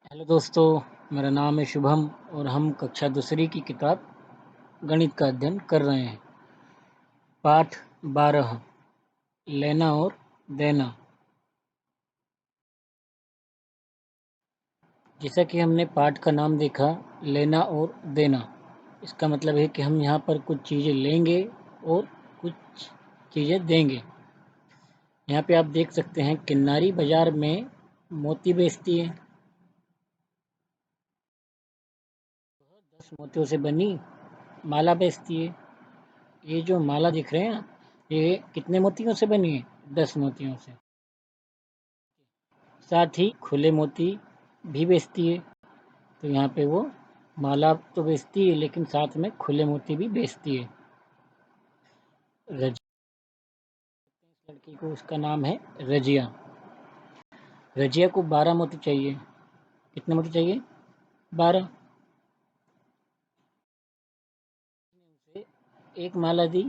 Hello दोस्तों, मेरा नाम है शुभम और हम कक्षा दूसरी की किताब गणित का अध्ययन कर रहे हैं। पाठ 12 लेना और देना। जैसा कि हमने पाठ का नाम देखा, लेना और देना, इसका मतलब है कि हम यहाँ पर कुछ चीज़ें लेंगे और कुछ चीज़ें देंगे। यहाँ पे आप देख सकते हैं किन्नारी बाजार में मोती बेचती है। 10 मोतियों से बनी माला बेचती है। ये जो माला दिख रहे हैं, ये कितने मोतियों से बनी है? 10 मोतियों से। साथ ही खुले मोती भी बेचती है। तो यहाँ पे वो माला तो बेचती है लेकिन साथ में खुले मोती भी बेचती है। रजिया, इस लड़की को, उसका नाम है रजिया। रजिया को 12 मोती चाहिए। कितने मोती चाहिए? 12। उसे एक माला दी,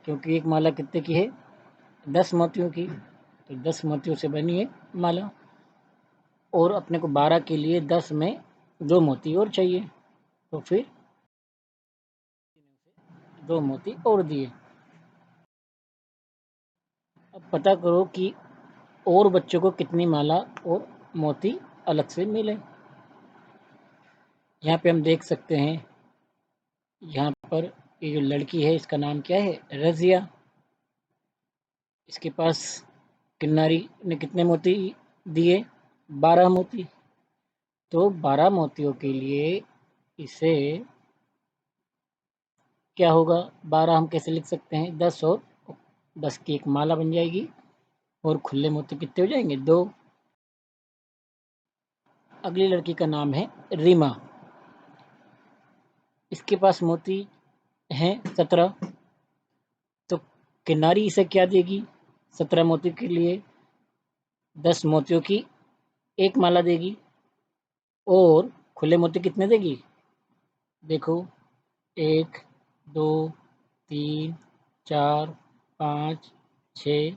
क्योंकि एक माला कितने की है? 10 मोतियों की। तो 10 मोतियों से बनी है माला। और अपने को 12 के लिए 10 में 2 मोती और चाहिए। तो फिर 2 मोती और दिए। अब पता करो कि और बच्चों को कितनी माला और मोती अलग से मिले। यहाँ पे हम देख सकते हैं, यहाँ पर ये जो लड़की है इसका नाम क्या है? रज़िया। इसके पास किन्नारी ने कितने मोती दिए? 12 मोती। तो 12 मोतियों के लिए इसे क्या होगा? 12 हम कैसे लिख सकते हैं? 10 और 10 की एक माला बन जाएगी। और खुले मोती कितने हो जाएंगे? 2। अगली लड़की का नाम है रीमा। इसके पास मोती हैं 17। तो किनारी इसे क्या देगी? 17 मोती के लिए 10 मोतियों की एक माला देगी। और खुले मोती कितने देगी? देखो, 1, 2, 3, 4, 5, 6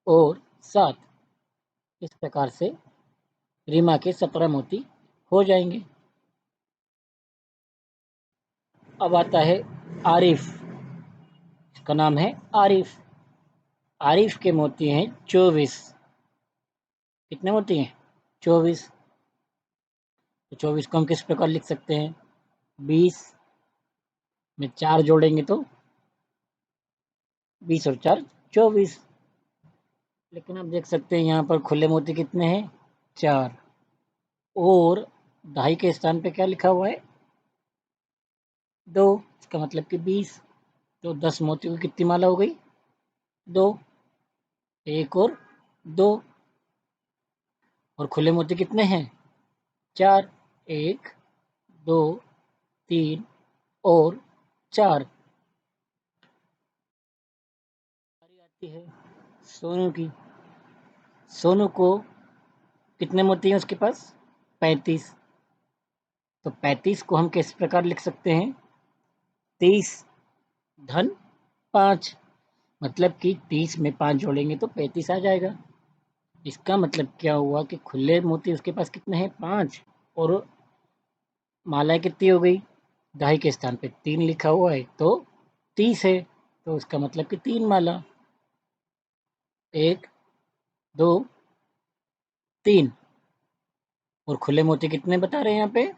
और 7। इस प्रकार से रीमा के 17 मोती हो जाएंगे। अब आता है आरिफ। इसका नाम है आरिफ। आरिफ के मोती हैं 24। कितने मोती हैं? 24। तो 24 को हम किस प्रकार लिख सकते हैं? 20 में 4 जोड़ेंगे तो 20 और 4 24। लेकिन आप देख सकते हैं यहाँ पर खुले मोती कितने हैं? 4। और दहाई के स्थान पे क्या लिखा हुआ है? 2। इसका मतलब कि 20। तो 10 मोतियों की कितनी माला हो गई? 2। 1 और 2। और खुले मोती कितने हैं? 4। 1, 2, 3 और 4। बारी आती है सोनू की। सोनू को कितने मोती हैं उसके पास? 35। तो 35 को हम किस प्रकार लिख सकते हैं? 30 धन 5। मतलब कि 30 में 5 जोड़ेंगे तो 35 आ जाएगा। इसका मतलब क्या हुआ कि खुले मोती उसके पास कितने हैं? 5। और मालाएं कितनी हो गई? दहाई के स्थान पे 3 लिखा हुआ है तो 30 है। तो उसका मतलब कि 3 माला। 1, 2, 3। और खुले मोती कितने बता रहे हैं यहाँ पे?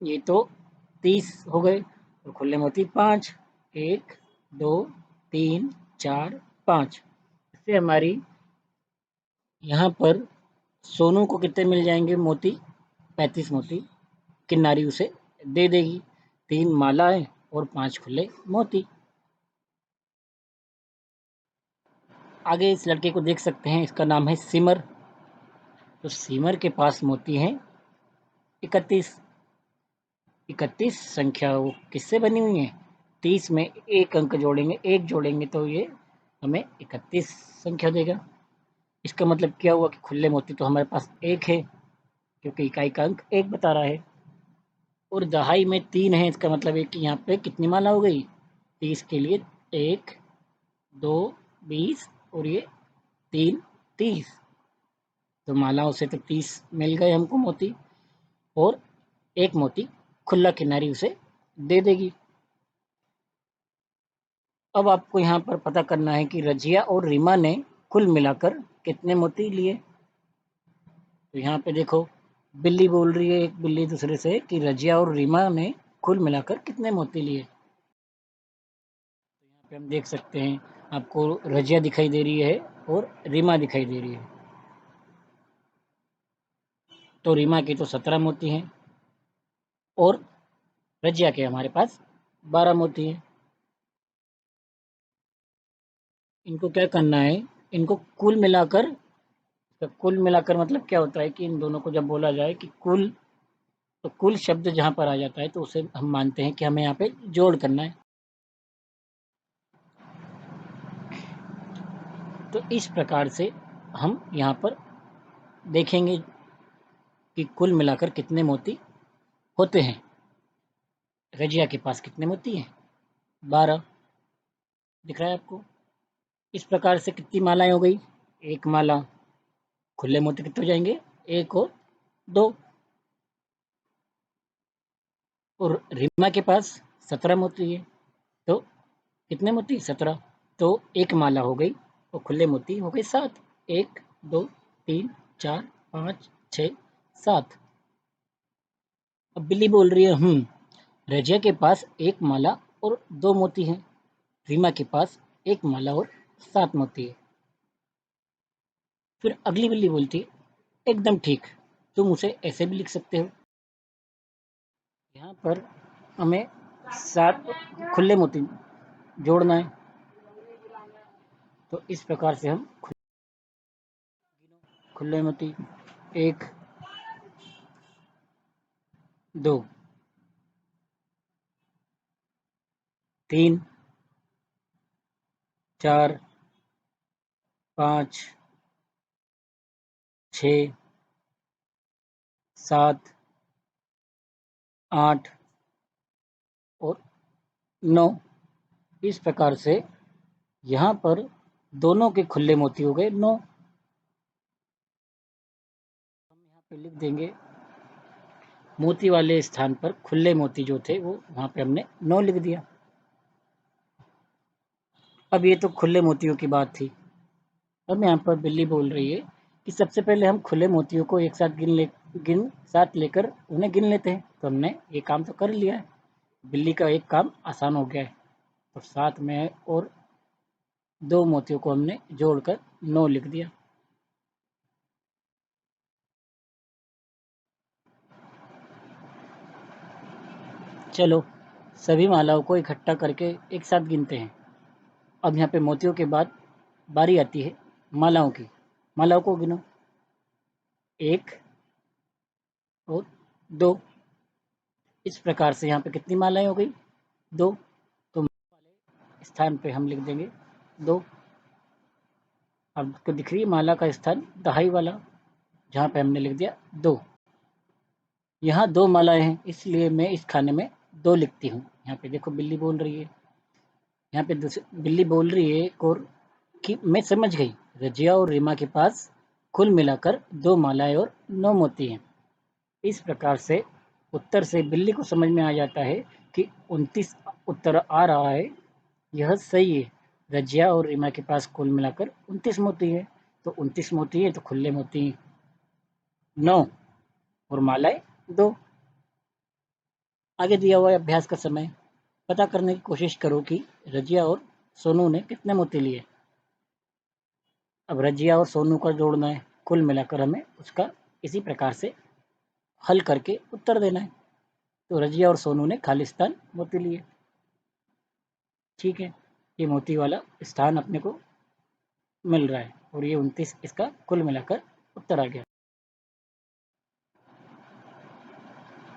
ये तो 30 हो गए। और खुले मोती 5। 1, 2, 3, 4, 5। इससे हमारी यहाँ पर सोनू को कितने मिल जाएंगे मोती? 35 मोती। किन्नारी उसे दे देगी। 3 मालाएं और 5 खुले मोती। आगे इस लड़के को देख सकते हैं, इसका नाम है सिमर। तो सिमर के पास मोती हैं 31। 31 संख्या वो किससे बनी हुई है? 30 में एक अंक जोड़ेंगे, 1 जोड़ेंगे तो ये हमें 31 संख्या देगा। इसका मतलब क्या हुआ कि खुले मोती तो हमारे पास 1 है, क्योंकि इकाई का अंक 1 बता रहा है। और दहाई में 3 है, इसका मतलब है कि यहाँ पे कितनी माला हो गई? 30 के लिए 1, 2, 20 और ये 3, 30। तो मालाओं से तो 30 मिल गए हमको मोती, और एक मोती खुला किनारी उसे दे देगी। अब आपको यहाँ पर पता करना है कि रजिया और रीमा ने कुल मिलाकर कितने मोती लिए। तो यहाँ पे देखो, बिल्ली बोल रही है एक बिल्ली दूसरे से कि रजिया और रीमा ने कुल मिलाकर कितने मोती लिए। तो यहाँ पे हम देख सकते हैं, आपको रजिया दिखाई दे रही है और रीमा दिखाई दे रही है। तो रीमा की तो 17 मोती हैं और रजिया के हमारे पास 12 मोती हैं। इनको क्या करना है, इनको कुल मिलाकर मतलब क्या होता है कि इन दोनों को जब बोला जाए कि कुल, तो कुल शब्द जहाँ पर आ जाता है तो उसे हम मानते हैं कि हमें यहाँ पे जोड़ करना है। तो इस प्रकार से हम यहाँ पर देखेंगे कि कुल मिलाकर कितने मोती होते हैं। रजिया के पास कितने मोती हैं, 12 दिख रहा है आपको। इस प्रकार से कितनी मालाएं हो गई, एक माला। खुले मोती कितने हो जाएंगे, एक और दो। और रीमा के पास 17 मोती है, तो कितने मोती, 17। तो एक माला हो गई और खुले मोती हो गए 7। 1 2 3 4 5 6 7। अब बिल्ली बोल रही है रजिया के पास एक माला और 2 मोती हैं, रीमा के पास एक माला और 7 मोती है। फिर अगली बिल्ली बोलती है, एकदम ठीक, तुम उसे ऐसे भी लिख सकते हो। यहाँ पर हमें 7 खुले मोती जोड़ना है। तो इस प्रकार से हम खुले मोती 1 2 3 4 5 6 7 8 और 9। इस प्रकार से यहाँ पर दोनों के खुले मोती हो गए 9। हम यहाँ पे लिख देंगे, मोती वाले स्थान पर खुले मोती जो थे वो वहाँ पे हमने 9 लिख दिया। अब ये तो खुले मोतियों की बात थी। अब यहाँ पर बिल्ली बोल रही है कि सबसे पहले हम खुले मोतियों को एक साथ साथ लेकर उन्हें गिन लेते हैं। तो हमने ये काम तो कर लिया है, बिल्ली का एक काम आसान हो गया है। तो साथ में और 2 मोतियों को हमने जोड़कर 9 लिख दिया। चलो सभी मालाओं को इकट्ठा करके एक साथ गिनते हैं। अब यहाँ पे मोतियों के बाद बारी आती है मालाओं की। मालाओं को गिनो, 1 और 2। इस प्रकार से यहाँ पे कितनी मालाएं हो गई, 2। तो वाले स्थान पे हम लिख देंगे 2। अब आपको दिख रही है माला का स्थान दहाई वाला, जहाँ पे हमने लिख दिया 2। यहाँ 2 मालाएं हैं, इसलिए मैं इस खाने में 2 लिखती हूँ। यहाँ पे देखो बिल्ली बोल रही है, यहाँ पे बिल्ली बोल रही है एक और कि मैं समझ गई, रजिया और रीमा के पास कुल मिलाकर 2 मालाएं और 9 मोती हैं। इस प्रकार से उत्तर से बिल्ली को समझ में आ जाता है कि 29 उत्तर आ रहा है, यह सही है। रजिया और रीमा के पास कुल मिलाकर 29 मोती है, तो 29 मोती है तो खुले मोती 9 और मालाएं 2। आगे दिया हुआ है अभ्यास का समय, पता करने की कोशिश करो कि रजिया और सोनू ने कितने मोती लिए। अब रजिया और सोनू का जोड़ना है, कुल मिलाकर हमें उसका इसी प्रकार से हल करके उत्तर देना है। तो रजिया और सोनू ने खालिस्तान मोती लिए, ठीक है, ये मोती वाला स्थान अपने को मिल रहा है और ये 29 इसका कुल मिलाकर उत्तर आ गया।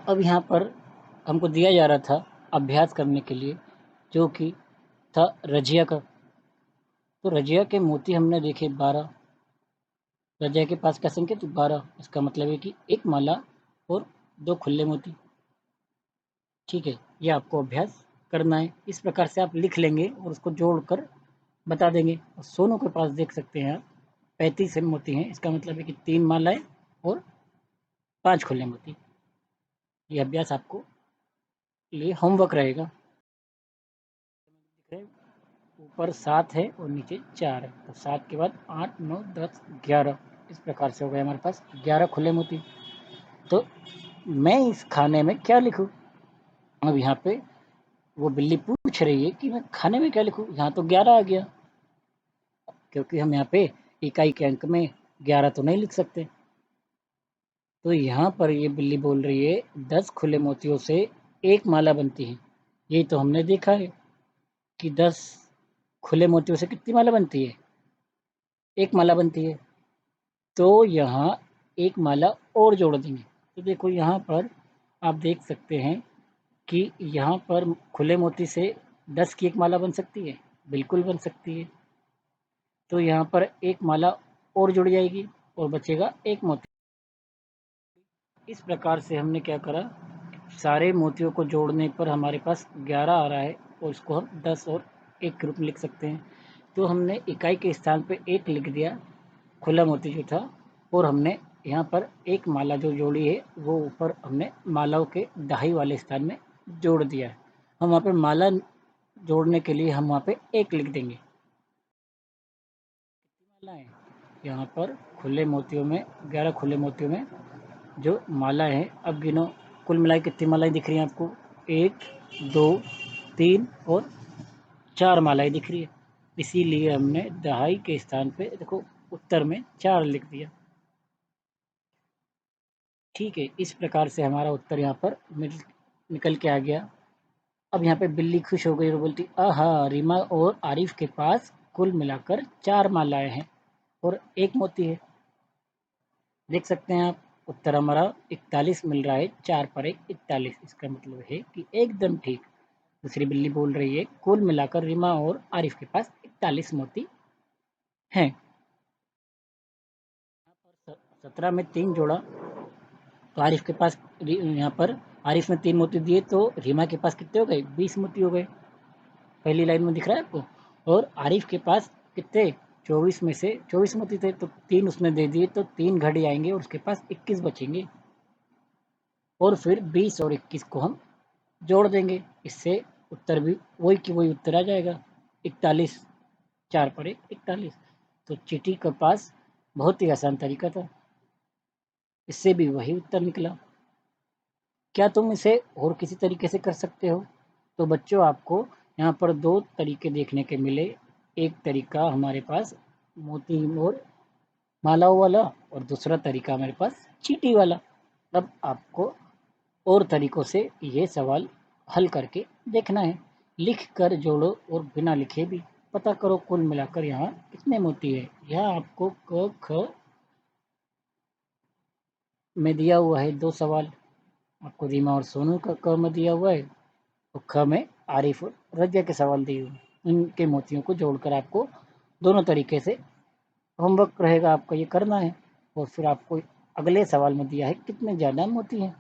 अब यहाँ पर हमको दिया जा रहा था अभ्यास करने के लिए, जो कि था रजिया का। तो रजिया के मोती हमने देखे 12, रजिया के पास क्या संख्या थी, 12। इसका मतलब है कि एक माला और 2 खुले मोती, ठीक है। ये आपको अभ्यास करना है, इस प्रकार से आप लिख लेंगे और उसको जोड़कर बता देंगे। और सोनू के पास देख सकते हैं आप, 35 मोती हैं, इसका मतलब है कि 3 मालाएं और 5 खुले मोती। ये अभ्यास आपको लिए होमवर्क रहेगा। ऊपर 7 है और नीचे 4 है, तो 7 के बाद 8, 9, 10, 11 इस प्रकार से हो गए हमारे पास 11 खुले मोती। तो मैं इस खाने में क्या लिखूं? अब यहाँ पे वो बिल्ली पूछ रही है कि मैं खाने में क्या लिखूं? यहाँ तो 11 आ गया, क्योंकि हम यहाँ पे इकाई के अंक में 11 तो नहीं लिख सकते। तो यहाँ पर ये बिल्ली बोल रही है 10 खुले मोतियों से एक माला बनती है। यही तो हमने देखा है कि 10 खुले मोतियों से कितनी माला बनती है? एक माला बनती है। तो यहाँ एक माला और जोड़ देंगे। तो देखो यहाँ पर आप देख सकते हैं कि यहाँ पर खुले मोती से 10 की एक माला बन सकती है, बिल्कुल बन सकती है। तो यहाँ पर एक माला और जुड़ जाएगी और बचेगा एक मोती। इस प्रकार से हमने क्या करा, सारे मोतियों को जोड़ने पर हमारे पास 11 आ रहा है और इसको हम 10 और 1 के रूप में लिख सकते हैं। तो हमने इकाई के स्थान पे 1 लिख दिया, खुला मोती जो था, और हमने यहाँ पर एक माला जो जोड़ी है वो ऊपर हमने मालाओं के दाई वाले स्थान में जोड़ दिया है। हम वहाँ पे माला जोड़ने के लिए हम वहाँ पे 1 लिख देंगे। मालाएं यहाँ पर खुले मोतियों में 11 खुले मोतियों में जो माला है, अब गिनो कुल मिलाकर कितनी मालाएं दिख रही हैं आपको? 1, 2, 3 और 4 मालाएं दिख रही है। इसीलिए हमने दहाई के स्थान पे देखो उत्तर में 4 लिख दिया। ठीक है, इस प्रकार से हमारा उत्तर यहाँ पर निकल के आ गया। अब यहाँ पे बिल्ली खुश हो गई और बोलती, आहा, रीमा और आरिफ के पास कुल मिलाकर 4 मालाएं हैं और 1 मोती है। देख सकते हैं आप, उत्तर हमारा 41 मिल रहा है। 4 पर 1 41, इसका मतलब है कि एकदम ठीक। दूसरी बिल्ली बोल रही है, कुल मिलाकर रीमा और आरिफ के पास 41 मोती हैं। 17 में 3 जोड़ा तो आरिफ के पास, यहाँ पर आरिफ ने 3 मोती दिए तो रीमा के पास कितने हो गए? 20 मोती हो गए। पहली लाइन में दिख रहा है आपको। और आरिफ के पास कितने? 24 में से 24 मोती थे तो 3 उसने दे दिए, तो 3 घड़ी आएंगे और उसके पास 21 बचेंगे। और फिर 20 और 21 को हम जोड़ देंगे, इससे उत्तर भी वही की वही उत्तर आ जाएगा, 41। 4 पर 1 41। तो चींटी के पास बहुत ही आसान तरीका था, इससे भी वही उत्तर निकला। क्या तुम इसे और किसी तरीके से कर सकते हो? तो बच्चों, आपको यहाँ पर 2 तरीके देखने के मिले। एक तरीका हमारे पास मोती और मालाओं वाला और दूसरा तरीका हमारे पास चींटी वाला। अब आपको और तरीकों से ये सवाल हल करके देखना है। लिख कर जोड़ो और बिना लिखे भी पता करो कुल मिलाकर यहाँ कितने मोती है। यह आपको क ख में दिया हुआ है 2 सवाल। आपको रीमा और सोनू का क में दिया हुआ है और ख में आरिफ और रजिया के सवाल दिए हुए हैं। इनके मोतियों को जोड़कर आपको दोनों तरीके से होमवर्क रहेगा, आपका ये करना है। और फिर आपको अगले सवाल में दिया है कितने ज़्यादा मोती हैं।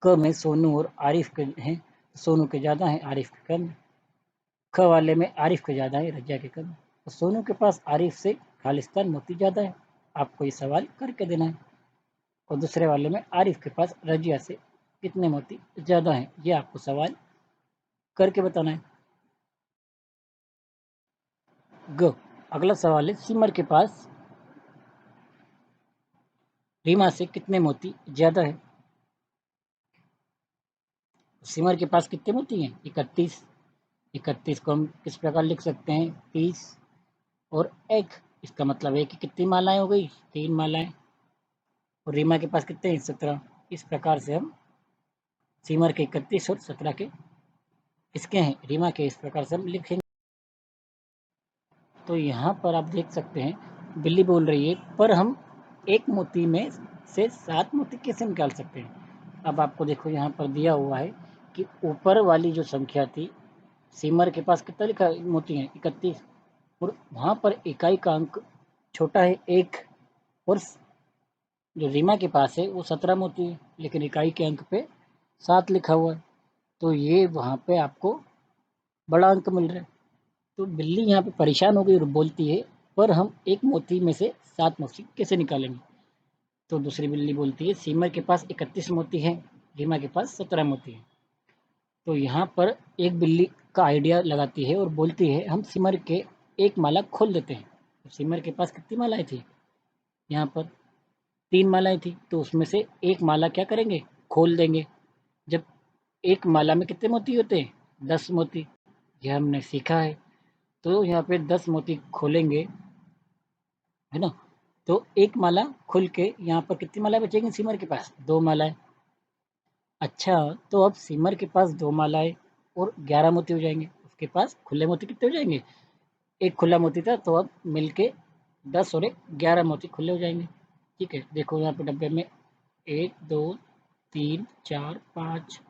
क में सोनू और आरिफ के हैं, सोनू के ज़्यादा हैं, आरिफ के कम। ख वाले में आरिफ के ज़्यादा है, रजिया के कम। तो सोनू के पास आरिफ से खालिस्तान मोती ज़्यादा है। आपको ये सवाल करके देना है। और दूसरे वाले में आरिफ के पास रजिया से कितने मोती ज़्यादा हैं, ये आपको सवाल करके बताना है। ग अगला सवाल है, सिमर के पास रीमा से कितने मोती ज़्यादा है? सिमर के पास कितने मोती हैं? 31। 31 को हम किस प्रकार लिख सकते हैं? 30 और 1। इसका मतलब है कि कितनी मालाएं हो गई? 3 मालाएं। और रीमा के पास कितने हैं? 17। इस प्रकार से हम सिमर के 31 और 17 के इसके हैं, रीमा के, इस प्रकार से हम लिखेंगे। तो यहाँ पर आप देख सकते हैं बिल्ली बोल रही है, पर हम एक मोती में से 7 मोती कैसे निकाल सकते हैं? अब आपको देखो यहाँ पर दिया हुआ है कि ऊपर वाली जो संख्या थी, सिमर के पास कितना लिखा मोती हैं? 31। और वहाँ पर इकाई का अंक छोटा है 1, और जो रीमा के पास है वो 17 मोती है, लेकिन इकाई के अंक पे 7 लिखा हुआ है। तो ये वहाँ पे आपको बड़ा अंक मिल रहा है। तो बिल्ली यहाँ पे परेशान हो गई और बोलती है, पर हम एक मोती में से 7 मोती कैसे निकालेंगे? तो दूसरी बिल्ली बोलती है सीमर के पास 31 मोती हैं, रीमा के पास 17 मोती हैं। तो यहाँ पर एक बिल्ली का आइडिया लगाती है और बोलती है हम सिमर के एक माला खोल देते हैं। तो सिमर के पास कितनी मालाएं थी? यहाँ पर 3 मालाएं थी, तो उसमें से एक माला क्या करेंगे? खोल देंगे। जब एक माला में कितने मोती होते हैं? 10 मोती। यह हमने सीखा है। तो यहाँ पे 10 मोती खोलेंगे, है ना? तो एक माला खुल के यहाँ पर कितनी मालाएं बचेंगी सिमर के पास? 2 मालाएं। अच्छा, तो अब सिमर के पास 2 मालाएं और 11 मोती हो जाएंगे। उसके पास खुले मोती कितने हो जाएंगे? एक खुला मोती था, तो अब मिलके 10 और एक 11 मोती खुले हो जाएंगे। ठीक है, देखो यहाँ पे डब्बे में 1 2 3 4 5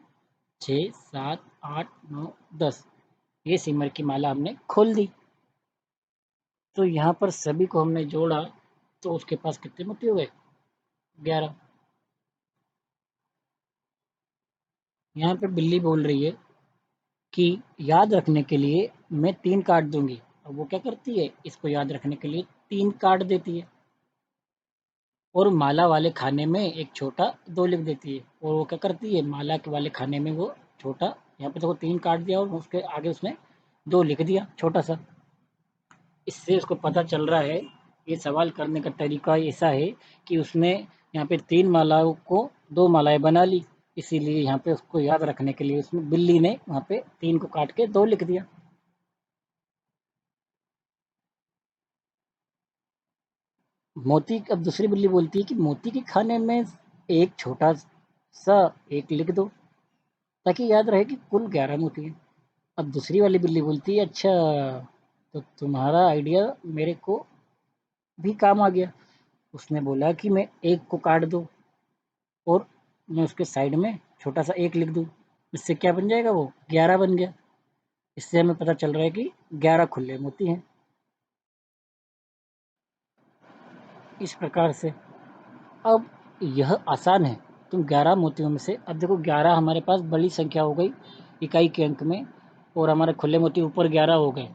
6 7 8 9 10, ये सिमर की माला हमने खोल दी। तो यहाँ पर सभी को हमने जोड़ा, तो उसके पास कितने मोती हो गए? 11। यहाँ पे बिल्ली बोल रही है कि याद रखने के लिए मैं 3 काट दूंगी। अब वो क्या करती है? इसको याद रखने के लिए 3 काट देती है और माला वाले खाने में एक छोटा 2 लिख देती है। और वो क्या करती है? माला के वाले खाने में वो छोटा, यहाँ पे देखो 3 काट दिया और उसके आगे उसने 2 लिख दिया छोटा सा। इससे उसको पता चल रहा है, ये सवाल करने का तरीका ऐसा है कि उसने यहाँ पे 3 मालाओं को 2 मालाएं बना ली। इसीलिए यहाँ पे उसको याद रखने के लिए उसने बिल्ली ने वहाँ पे 3 को काट के 2 लिख दिया। मोती, अब दूसरी बिल्ली बोलती है कि मोती के खाने में एक छोटा सा 1 लिख दो, ताकि याद रहे कि कुल 11 मोती हैं। अब दूसरी वाली बिल्ली बोलती है अच्छा, तो तुम्हारा आइडिया मेरे को भी काम आ गया। उसने बोला कि मैं 1 को काट दूँ और मैं उसके साइड में छोटा सा 1 लिख दूँ। इससे क्या बन जाएगा? वो 11 बन गया। इससे हमें पता चल रहा है कि 11 खुले मोती हैं। इस प्रकार से अब यह आसान है। तुम 11 मोतियों में से, अब देखो 11 हमारे पास बड़ी संख्या हो गई इकाई के अंक में, और हमारे खुले मोती ऊपर 11 हो गए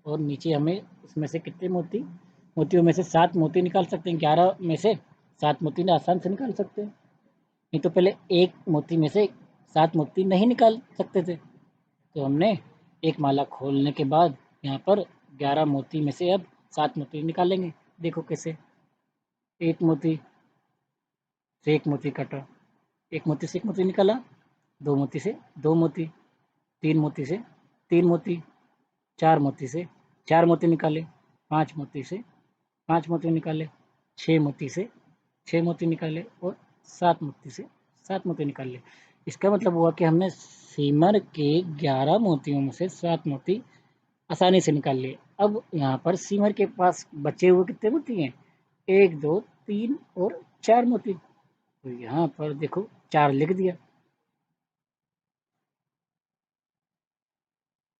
और नीचे हमें उसमें से कितने मोतियों में से 7 मोती निकाल सकते हैं। 11 में से 7 मोती आसान से निकाल सकते हैं। नहीं तो पहले एक मोती में से 7 मोती नहीं निकाल सकते थे। तो हमने एक माला खोलने के बाद यहाँ पर 11 मोती में से अब 7 मोती निकालेंगे। देखो कैसे? एक मोती से एक मोती कटा, एक मोती से एक मोती निकाला, 2 मोती से 2 मोती, 3 मोती से 3 मोती, 4 मोती से 4 मोती निकाले, 5 मोती से 5 मोती निकाले, 6 मोती से 6 मोती निकाले और 7 मोती से 7 मोती निकाले। इसका मतलब हुआ कि हमने सीमर के 11 मोतियों में से 7 मोती आसानी से निकाल लिए। अब यहाँ पर सीमर के पास बचे हुए कितने मोती हैं? 1 2 3 और 4 मोती। तो यहाँ पर देखो 4 लिख दिया।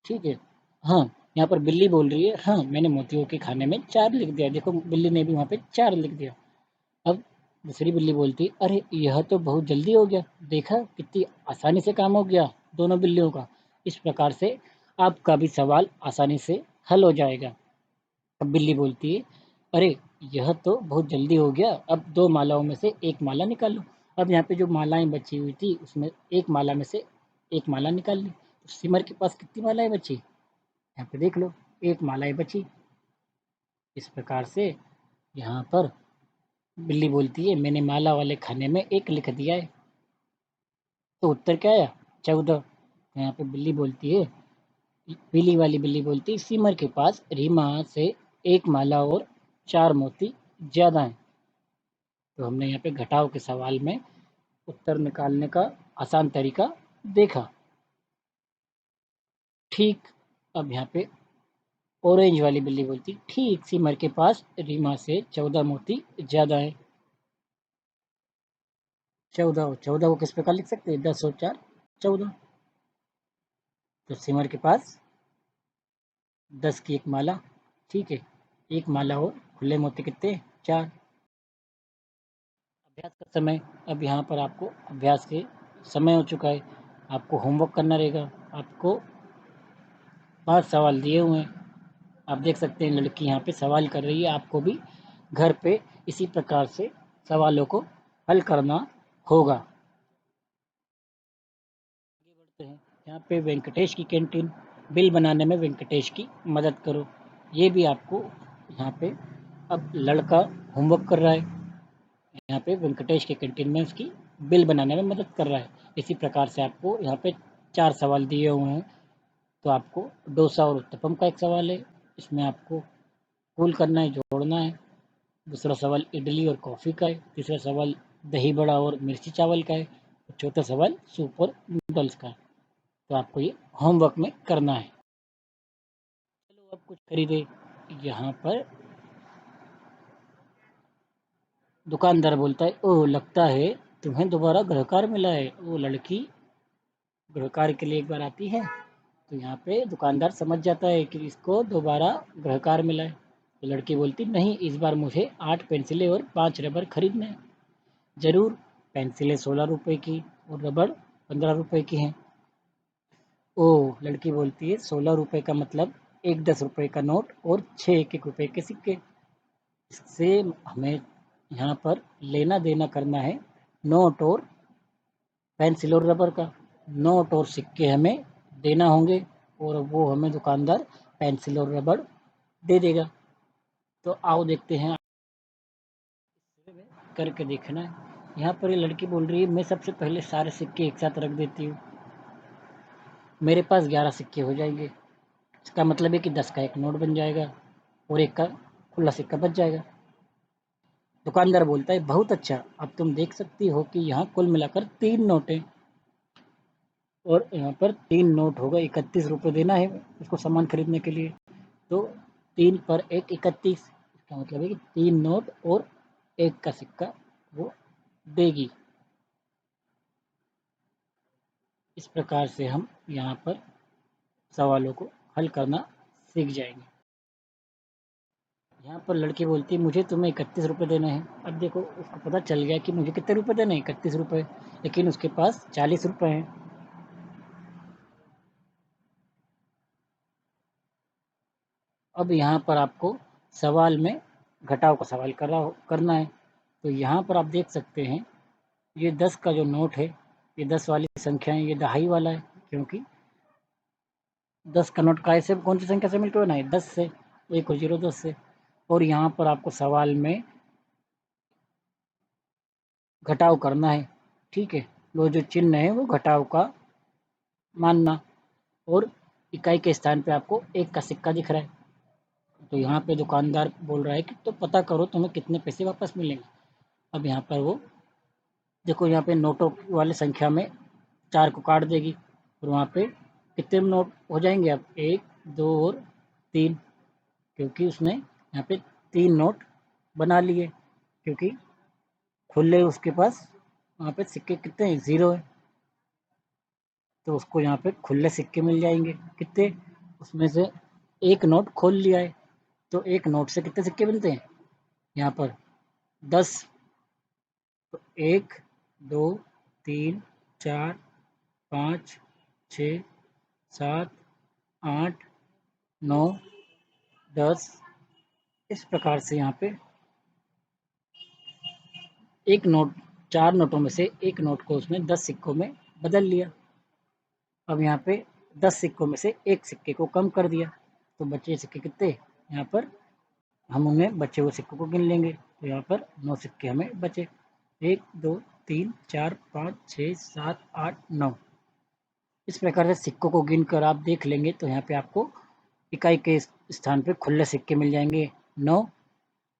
ठीक है। हाँ, यहाँ पर बिल्ली बोल रही है हाँ मैंने मोतियों के खाने में 4 लिख दिया। देखो बिल्ली ने भी वहाँ पे 4 लिख दिया। अब दूसरी बिल्ली बोलती अरे यह तो बहुत जल्दी हो गया, देखा कितनी आसानी से काम हो गया दोनों बिल्लियों का। इस प्रकार से आपका भी सवाल आसानी से हल हो जाएगा। अब बिल्ली बोलती है अरे यह तो बहुत जल्दी हो गया, अब 2 मालाओं में से एक माला निकाल लो। अब यहाँ पे जो मालाएं बची हुई थी उसमें एक माला में से एक माला निकाल ली। तो सिमर के पास कितनी मालाएं बची? यहाँ पे देख लो, एक मालाएं बची। इस प्रकार से यहाँ पर बिल्ली बोलती है मैंने माला वाले खाने में 1 लिख दिया है। तो उत्तर क्या आया? 14। तो यहाँ पे बिल्ली बोलती है, पीली वाली बिल्ली बोलती है सिमर के पास रीमा से 1 माला और 4 मोती ज़्यादा हैं। तो हमने यहाँ पे घटाव के सवाल में उत्तर निकालने का आसान तरीका देखा। ठीक। अब यहाँ पे ऑरेंज वाली बिल्ली बोलती ठीक सिमर के पास रीमा से 14 मोती ज़्यादा है। 14 और 14 को किस प्रकार लिख सकते हैं? 10 और 4 14। तो सिमर के पास 10 की एक माला, ठीक है, एक माला और खुले मोती कितने? 4। अभ्यास का समय। अब यहाँ पर आपको अभ्यास के समय हो चुका है। आपको होमवर्क करना रहेगा। आपको 5 सवाल दिए हुए हैं। आप देख सकते हैं लड़की यहाँ पे सवाल कर रही है, आपको भी घर पे इसी प्रकार से सवालों को हल करना होगा। आगे बढ़ते हैं। यहाँ पे वेंकटेश की कैंटीन, बिल बनाने में वेंकटेश की मदद करो। ये भी आपको यहाँ पे, अब लड़का होमवर्क कर रहा है, यहाँ पे वेंकटेश की कैंटीन में उसकी बिल बनाने में मदद कर रहा है। इसी प्रकार से आपको यहाँ पे 4 सवाल दिए हुए हैं। तो आपको डोसा और उत्तपम का एक सवाल है, इसमें आपको कुल करना है, जोड़ना है। दूसरा सवाल इडली और कॉफ़ी का है। तीसरा सवाल दही बड़ा और मिर्ची चावल का है। और चौथा सवाल सूप और नूडल्स का है। तो आपको ये होमवर्क में करना है। चलो अब कुछ खरीदे। यहाँ पर दुकानदार बोलता है, ओह लगता है तुम्हें दोबारा गृहकार मिला है। वो लड़की गृहकार के लिए एक बार आती है, तो यहाँ पे दुकानदार समझ जाता है कि इसको दोबारा गृहकार मिला है। तो लड़की बोलती, नहीं इस बार मुझे 8 पेंसिलें और 5 रबर खरीदने हैं। ज़रूर। पेंसिलें 16 रुपए की और रबड़ 15 रुपए की हैं। ओह, लड़की बोलती है, 16 रुपए का मतलब एक 10 रुपए का नोट और 6 एक-एक रुपए के सिक्के। इससे हमें यहाँ पर लेना देना करना है नोट और पेंसिल और रबर का। नोट और सिक्के हमें देना होंगे और वो हमें दुकानदार पेंसिल और रबर दे देगा। तो आओ देखते हैं, करके देखना है। यहाँ पर ये लड़की बोल रही है, मैं सबसे पहले सारे सिक्के एक साथ रख देती हूँ, मेरे पास 11 सिक्के हो जाएंगे। इसका मतलब है कि 10 का एक नोट बन जाएगा और एक का खुला सिक्का बच जाएगा। दुकानदार बोलता है, बहुत अच्छा, अब तुम देख सकती हो कि यहाँ कुल मिलाकर 3 नोट हैं और यहाँ पर 3 नोट होगा, 31 रुपये देना है उसको सामान खरीदने के लिए। तो 3 पर 1 31, इसका मतलब है कि 3 नोट और एक का सिक्का वो देगी। इस प्रकार से हम यहाँ पर सवालों को हल करना सीख जाएंगे। यहाँ पर लड़की बोलती है, मुझे तुम्हें 31 रुपये देने हैं। अब देखो उसको पता चल गया कि मुझे कितने रुपए देने हैं, 31 रुपये, लेकिन उसके पास 40 रुपये हैं। अब यहाँ पर आपको सवाल में घटाव का सवाल करना है। तो यहाँ पर आप देख सकते हैं, ये 10 का जो नोट है, ये 10 वाली संख्या है, ये दहाई वाला है, क्योंकि 10 का नोट काय से कौन सी संख्या से मिलकर बना है, 10 से। एक और जीरो 10 से। और यहाँ पर आपको सवाल में घटाव करना है, ठीक है। वो जो चिन्ह है वो घटाव का मानना, और इकाई के स्थान पे आपको एक का सिक्का दिख रहा है। तो यहाँ पे दुकानदार बोल रहा है कि तो पता करो तुम्हें कितने पैसे वापस मिलेंगे। अब यहाँ पर वो देखो, यहाँ पे नोटों वाली संख्या में 4 को काट देगी और वहाँ पे कितने नोट हो जाएंगे, अब 1 2 और 3, क्योंकि उसने यहाँ पे 3 नोट बना लिए, क्योंकि खुले उसके पास वहाँ पे सिक्के कितने हैं, 0 है। तो उसको यहाँ पे खुले सिक्के मिल जाएंगे कितने, उसमें से एक नोट खोल लिया है। तो एक नोट से कितने सिक्के बनते हैं, यहाँ पर 10। तो 1 2 3 4 5 6 7 8 9 10, इस प्रकार से यहाँ पे एक नोट, 4 नोटों में से एक नोट को उसने 10 सिक्कों में बदल लिया। अब यहाँ पे 10 सिक्कों में से एक सिक्के को कम कर दिया, तो बचे सिक्के कितने, यहाँ पर हम उन्हें बचे हुए सिक्कों को गिन लेंगे। तो यहाँ पर 9 सिक्के हमें बचे, 1 2 3 4 5 6 7 8 9। इस प्रकार से सिक्कों को गिन कर आप देख लेंगे तो यहाँ पे आपको इकाई के स्थान पे खुले सिक्के मिल जाएंगे 9,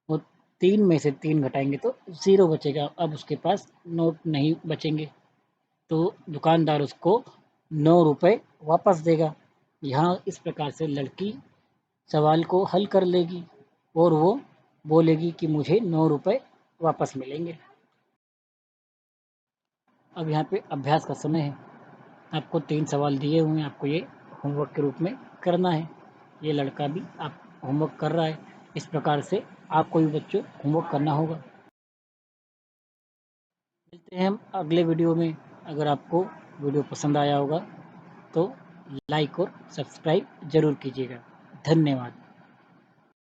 और 3 में से 3 घटाएंगे तो 0 बचेगा। अब उसके पास नोट नहीं बचेंगे, तो दुकानदार उसको 9 रुपये वापस देगा। यहाँ इस प्रकार से लड़की सवाल को हल कर लेगी और वो बोलेगी कि मुझे 9 रुपये वापस मिलेंगे। अब यहाँ पे अभ्यास का समय है। आपको 3 सवाल दिए हुए हैं, आपको ये होमवर्क के रूप में करना है। ये लड़का भी आप होमवर्क कर रहा है। इस प्रकार से आपको भी बच्चों होमवर्क करना होगा। मिलते हैं हम अगले वीडियो में। अगर आपको वीडियो पसंद आया होगा तो लाइक और सब्सक्राइब ज़रूर कीजिएगा। धन्यवाद।